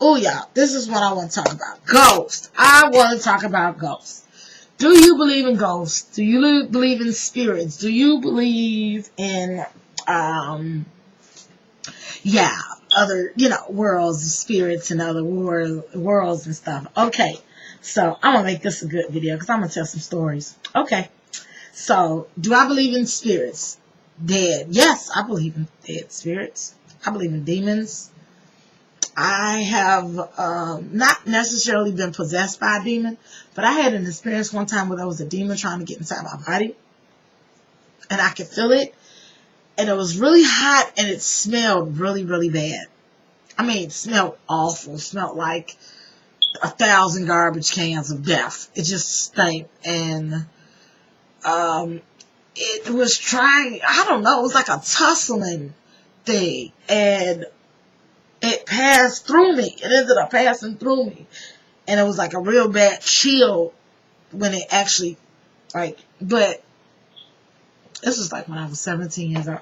Oh, yeah, this is what I want to talk about. Ghosts. I want to talk about ghosts. Do you believe in ghosts? Do you believe in spirits? Do you believe in, yeah, other, worlds, spirits, and other worlds and stuff? Okay, so I'm going to make this a good video because I'm going to tell some stories. Okay, so do I believe in spirits? Dead. Yes, I believe in dead spirits. I believe in demons. I have not necessarily been possessed by a demon, but I had an experience one time where there was a demon trying to get inside my body, and I could feel it, and it was really hot, and it smelled really, really bad. I mean, it smelled awful. It smelled like 1,000 garbage cans of death. It just stank, and it was trying, I don't know, it was like a tussling thing, and it passed through me. It ended up passing through me. And it was like a real bad chill when it actually, but this was like when I was 17 years old.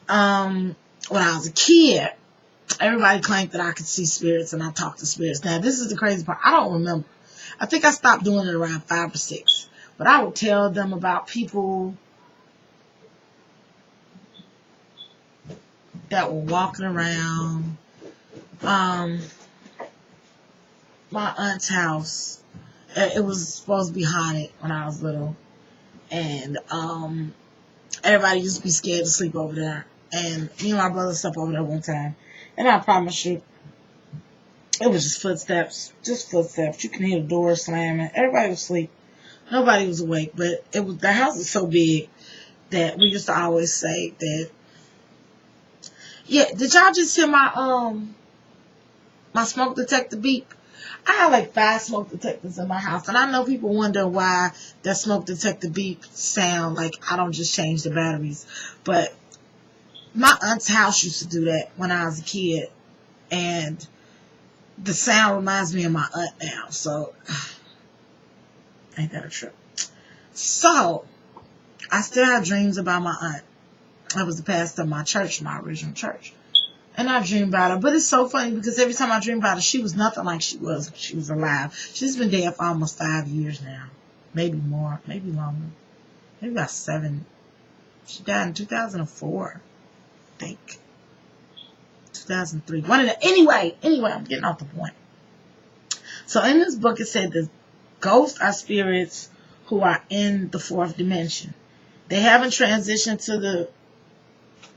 When I was a kid, everybody claimed that I could see spirits and I talked to spirits. Now, this is the crazy part. I don't remember. I think I stopped doing it around 5 or 6. But I would tell them about people that were walking around my aunt's house. It was supposed to be haunted when I was little, and everybody used to be scared to sleep over there. And me and my brother slept over there one time, and I promise you, it was just footsteps. You can hear the door slamming. Everybody was asleep. Nobody was awake, but the house was so big that we used to always say that. Yeah, did y'all just hear my smoke detector beep? I have like 5 smoke detectors in my house, and I know people wonder why that smoke detector beep sound like I don't just change the batteries. But my aunt's house used to do that when I was a kid, and the sound reminds me of my aunt now. So, ain't that a trip? So, I still have dreams about my aunt. I was the pastor of my church, my original church. And I dream about her. But it's so funny because every time I dream about her, she was nothing like she was when she was alive. She's been dead for almost 5 years now. Maybe more. Maybe longer. Maybe about 7. She died in 2004. I think. 2003. Anyway, I'm getting off the point. So in this book, it said that ghosts are spirits who are in the 4th dimension. They haven't transitioned to the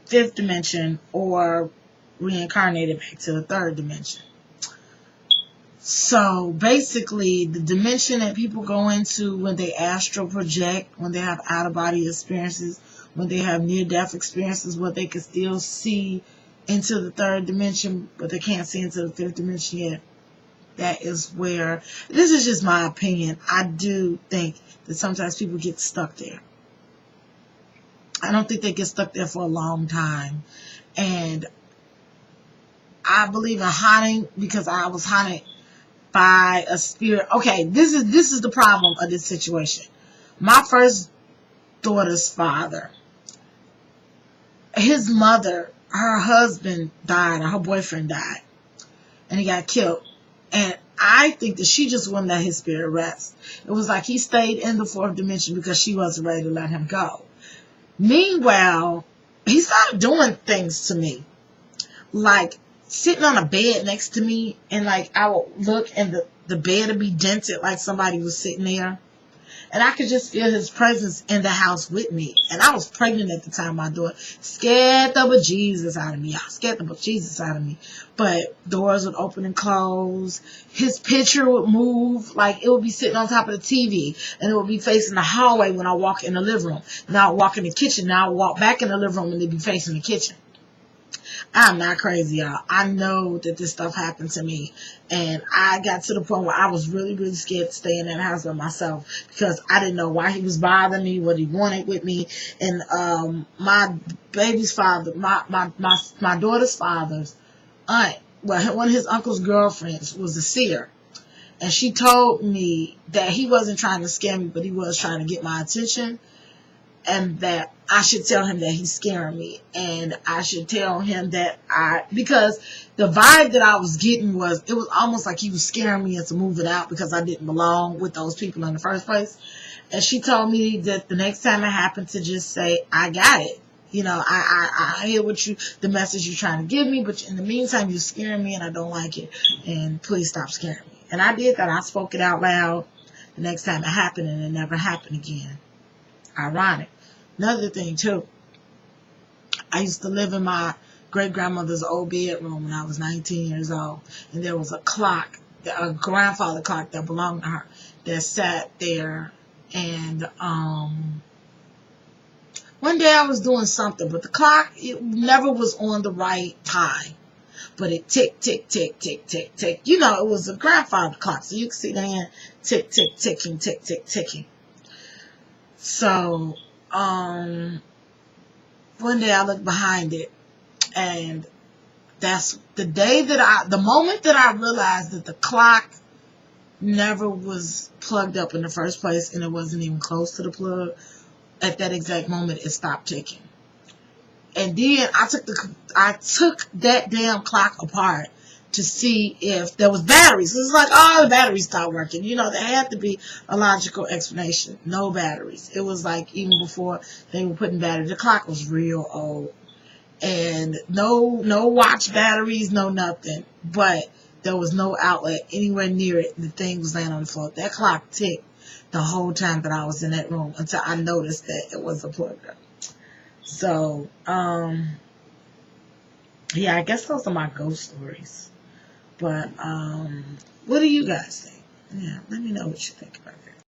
5th dimension or reincarnated back to the 3rd dimension. So basically, the dimension that people go into when they astral project, when they have out-of-body experiences, when they have near-death experiences, where they can still see into the 3rd dimension, but they can't see into the 5th dimension yet. That is where, this is just my opinion, I do think that sometimes people get stuck there. I don't think they get stuck there for a long time. And I believe in haunting because I was haunted by a spirit. Okay, this is the problem of this situation. My first daughter's father, his mother, her husband died, or her boyfriend died, and he got killed. And I think that she just wouldn't let his spirit rest. It was like he stayed in the 4th dimension because she wasn't ready to let him go. Meanwhile, he started doing things to me, like sitting on a bed next to me, and like I would look and the bed would be dented like somebody was sitting there, and I could just feel his presence in the house with me. And I was pregnant at the time. My daughter scared the bejesus out of me. I scared the bejesus out of me. But doors would open and close. His picture would move. Like, it would be sitting on top of the TV. And it would be facing the hallway when I walk in the living room. Now I walk in the kitchen. Now I walk back in the living room and it'd be facing the kitchen. I'm not crazy, y'all. I know that this stuff happened to me. And I got to the point where I was really, really scared to stay in that house by myself because I didn't know why he was bothering me, what he wanted with me. And my baby's father, my daughter's father's aunt, well, one of his uncle's girlfriends was a seer. And she told me that he wasn't trying to scare me, but he was trying to get my attention. and that I should tell him that he's scaring me, and I should tell him that because the vibe that I was getting was, it was almost like he was scaring me into moving out because I didn't belong with those people in the first place. And she told me that the next time it happened to just say, I got it. You know, I hear what the message you're trying to give me, but in the meantime, you're scaring me and I don't like it. And please stop scaring me. And I did that. I spoke it out loud the next time it happened, and it never happened again. Ironic. Another thing too, I used to live in my great grandmother's old bedroom when I was 19 years old, and there was a clock, a grandfather clock that belonged to her, that sat there. And one day I was doing something, but the clock, it never was on the right time. But it tick, tick, tick, tick, tick, tick. You know, it was a grandfather clock, so you could see the hand tick, tick, ticking, tick, tick, ticking. So, one day I looked behind it, and that's the moment that I realized that the clock never was plugged up in the first place, and it wasn't even close to the plug. At that exact moment, it stopped ticking. And then I took that damn clock apart to see if there was batteries. It's like, oh, the batteries stopped working. You know, there had to be a logical explanation. No batteries. It was like, even before they were putting batteries, the clock was real old. And no watch batteries, no nothing. But there was no outlet anywhere near it. The thing was laying on the floor. That clock ticked the whole time that I was in that room until I noticed that it was a plug up. So, yeah, I guess those are my ghost stories. But, what do you guys think? Yeah, let me know what you think about that.